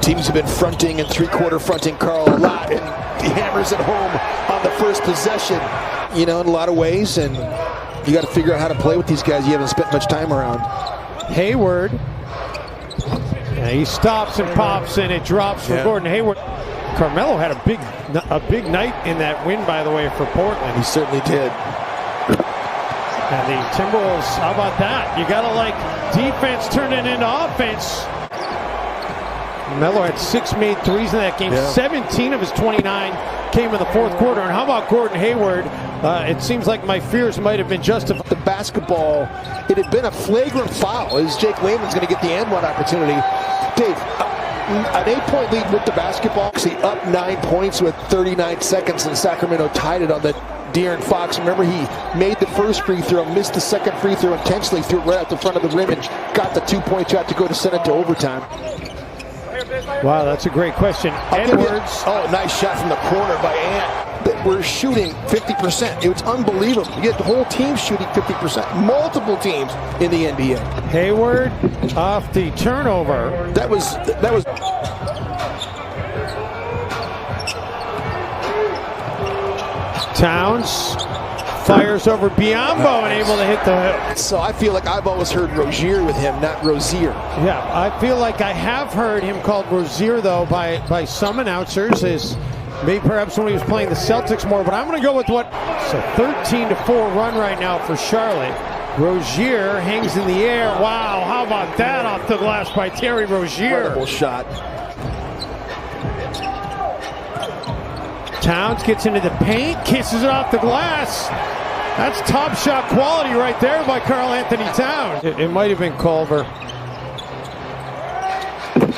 Teams have been fronting and three-quarter fronting Carl a lot, and he hammers it home on the first possession. You know, in a lot of ways, and you got to figure out how to play with these guys you haven't spent much time around. Hayward. Yeah, he stops and pops, and it drops for Gordon Hayward. Carmelo had a big night in that win, by the way, for Portland. He certainly did. And the Timberwolves, how about that? You got to like defense turning into offense. Melo had 6 made threes in that game. 17 of his 29 came in the fourth quarter. And how about Gordon Hayward? It seems like my fears might have been justified. The basketball, it had been a flagrant foul as Jake Layman's going to get the and-one opportunity. Dave, an 8-point lead with the basketball. See, up 9 points with 39 seconds, and Sacramento tied it on the De'Aaron Fox. Remember, he made the first free throw, missed the second free throw intentionally, threw it right out the front of the rim, and got the 2-point shot to go to send it to overtime. Wow, that's a great question. Edwards. Oh, nice shot from the corner by Ant. We're shooting 50%. It's unbelievable. You get the whole team shooting 50%. Multiple teams in the NBA. Hayward off the turnover. That was. Towns fires over Biyombo and able to hit the hook. So I feel like I've always heard Rozier with him, not Rozier. Yeah, I feel like I have heard him called Rozier, though, by some announcers, as maybe perhaps when he was playing the Celtics more. But I'm going to go with what? So 13-4 run right now for Charlotte. Rozier hangs in the air. Wow, how about that off the glass by Terry Rozier? Incredible shot. Towns gets into the paint, kisses it off the glass. That's top shot quality right there by Karl Anthony Towns. It might have been Culver.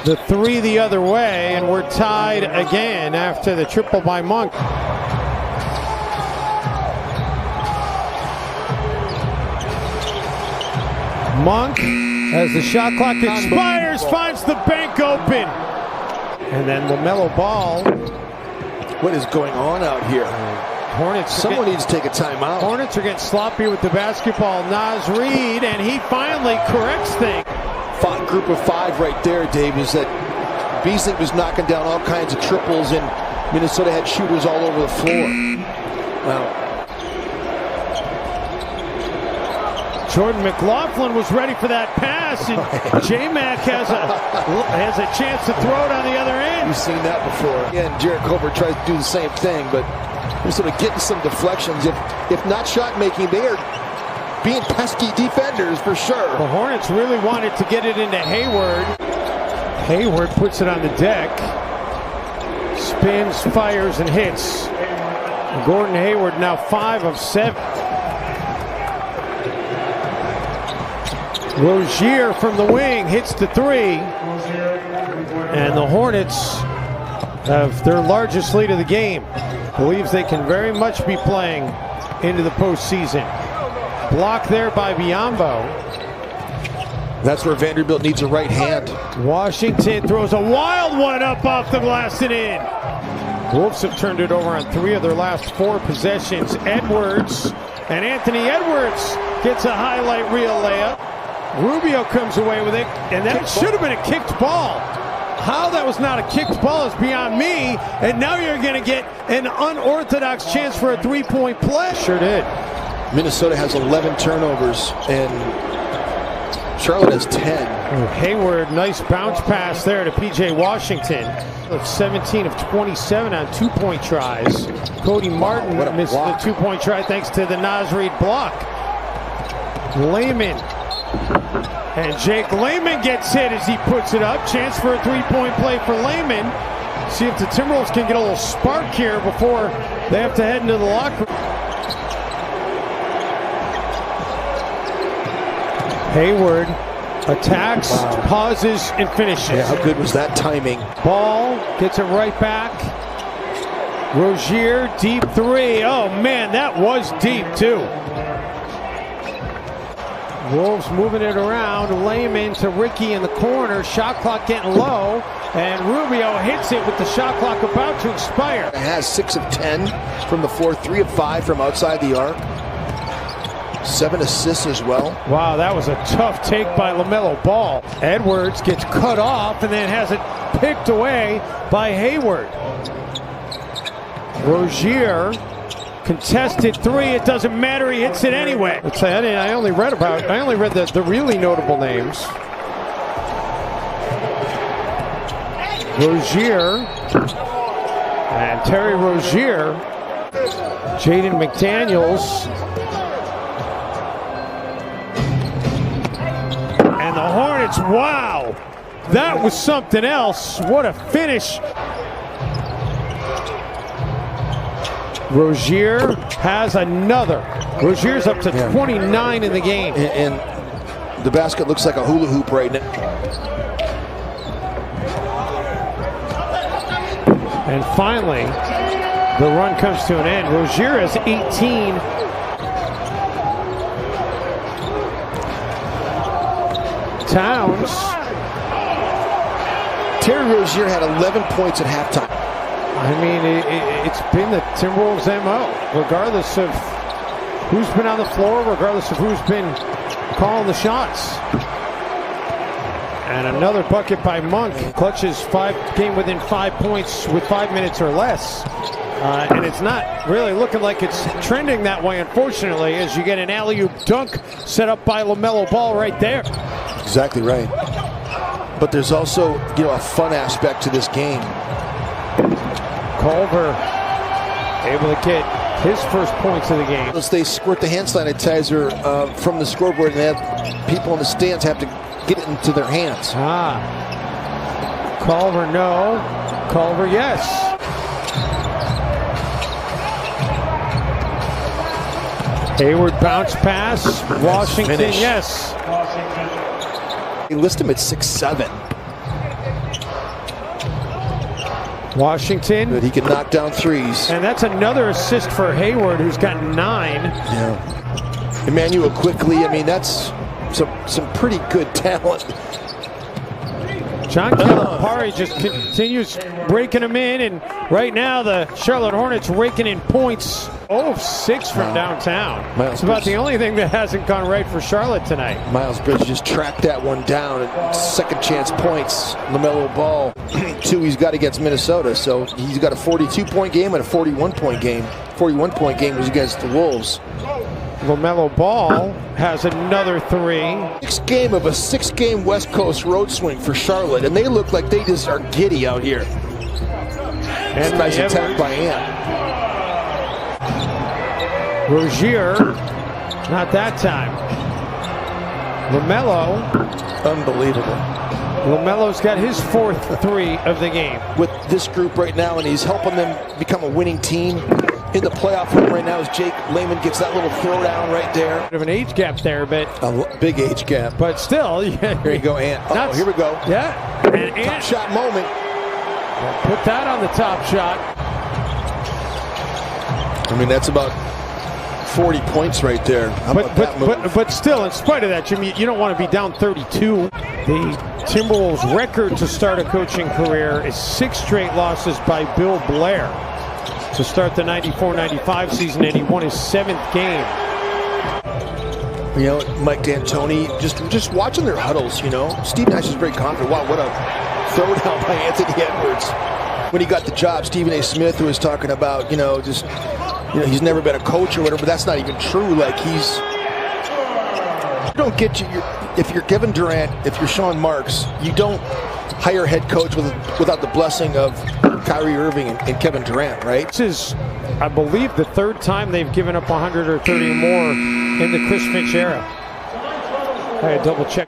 The three the other way, and we're tied again after the triple by Monk. Monk, as the shot clock expires, finds the bank open. And then LaMelo Ball. What is going on out here? Hornets. Someone needs to take a timeout. Hornets are getting sloppy with the basketball. Naz Reid, and he finally corrects things. Group of 5 right there, Dave, is that Beasley was knocking down all kinds of triples, and Minnesota had shooters all over the floor. Wow. Jordan McLaughlin was ready for that pass, and J-Mac has a chance to throw it on the other end. You've seen that before. And Jarrett Culver tries to do the same thing, but they're sort of getting some deflections. If not shot making, they are being pesky defenders for sure. The Hornets really wanted to get it into Hayward. Hayward puts it on the deck. Spins, fires, and hits. Gordon Hayward now 5 of 7. Rozier from the wing hits the 3. And the Hornets have their largest lead of the game. Believes they can very much be playing into the postseason. Blocked there by Biyombo. That's where Vanderbilt needs a right hand. Washington throws a wild one up off the glass and in. Wolves have turned it over on 3 of their last 4 possessions. Edwards, and Anthony Edwards gets a highlight reel layup. Rubio comes away with it, and that should have been a kicked ball. How that was not a kicked ball is beyond me, and now you're going to get an unorthodox chance for a 3-point play. Sure did. Minnesota has 11 turnovers, and Charlotte has 10. Hayward, nice bounce pass there to P.J. Washington. 17 of 27 on 2-point tries. Cody Martin missed the 2-point try thanks to the Naz Reid block. Layman. And Jake Layman gets hit as he puts it up. Chance for a 3-point play for Layman. See if the Timberwolves can get a little spark here before they have to head into the locker room. Hayward attacks, pauses, and finishes. Yeah, how good was that timing? Ball gets it right back. Rozier, deep 3. Oh, man, that was deep, too. Wolves moving it around. Layman to Ricky in the corner. Shot clock getting low. And Rubio hits it with the shot clock about to expire. It has 6 of 10 from the floor, 3 of 5 from outside the arc. 7 assists as well. Wow, that was a tough take by LaMelo Ball. Edwards gets cut off and then has it picked away by Hayward. Rozier, contested three. It doesn't matter. He hits it anyway. I only read the really notable names. Rozier and Terry Rozier, Jaden McDaniels, and the Hornets. Wow, that was something else. What a finish. Rozier has another. Rozier's up to 29 in the game. And the basket looks like a hula hoop right now. And finally, the run comes to an end. Rozier has 18. Towns. Terry Rozier had 11 points at halftime. I mean, it's been the Timberwolves' MO, regardless of who's been on the floor, regardless of who's been calling the shots. And another bucket by Monk. Clutches game within 5 points with 5 minutes or less. And it's not really looking like it's trending that way, unfortunately, as you get an alley-oop dunk set up by LaMelo Ball right there. Exactly right. But there's also, a fun aspect to this game. Culver able to get his first points of the game. Once they squirt the hand sanitizer from the scoreboard, and they have people in the stands have to get it into their hands. Culver, no. Culver, yes. Hayward bounce pass. Washington, yes. They list him at 6'7". Washington. But he can knock down threes. And that's another assist for Hayward, who's got 9. Yeah. Emmanuel quickly. I mean, that's some pretty good talent. John Calipari just continues raking them in, and right now the Charlotte Hornets raking in points. 0 of 6 from downtown. It's about the only thing that hasn't gone right for Charlotte tonight. Miles Bridges just tracked that one down, and second chance points. LaMelo Ball, 2 he's got against Minnesota, so he's got a 42-point game and a 41-point game. 41-point game was against the Wolves. LaMelo Ball has another 3. 6th game of a 6-game West Coast road swing for Charlotte, and they look like they just are giddy out here. And nice attack by Ant. Rozier, not that time. LaMelo. Unbelievable. LaMelo's got his 4th 3 of the game. With this group right now, and he's helping them become a winning team. In the playoff run right now as Jake Layman gets that little throwdown right there. Bit of an age gap there, but a big age gap. But still, yeah. Here you go, Ant. Oh, here we go. Yeah. And top Ant shot moment. Put that on the top shot. I mean, that's about 40 points right there. But still, in spite of that, Jimmy, you don't want to be down 32. The Timberwolves' record to start a coaching career is 6 straight losses by Bill Blair to start the 94-95 season, and he won his 7th game. Mike D'Antoni, just watching their huddles, Steve Nash is very confident. Wow, what a throwdown by Anthony Edwards. When he got the job, Stephen A. Smith, who was talking about, he's never been a coach or whatever, but that's not even true. Like, you don't get if you're Kevin Durant, if you're Sean Marks, you don't hire a head coach without the blessing of Kyrie Irving and Kevin Durant, right? This is, I believe, the 3rd time they've given up 100 or 30 or more in the Chris Finch era. I had double check.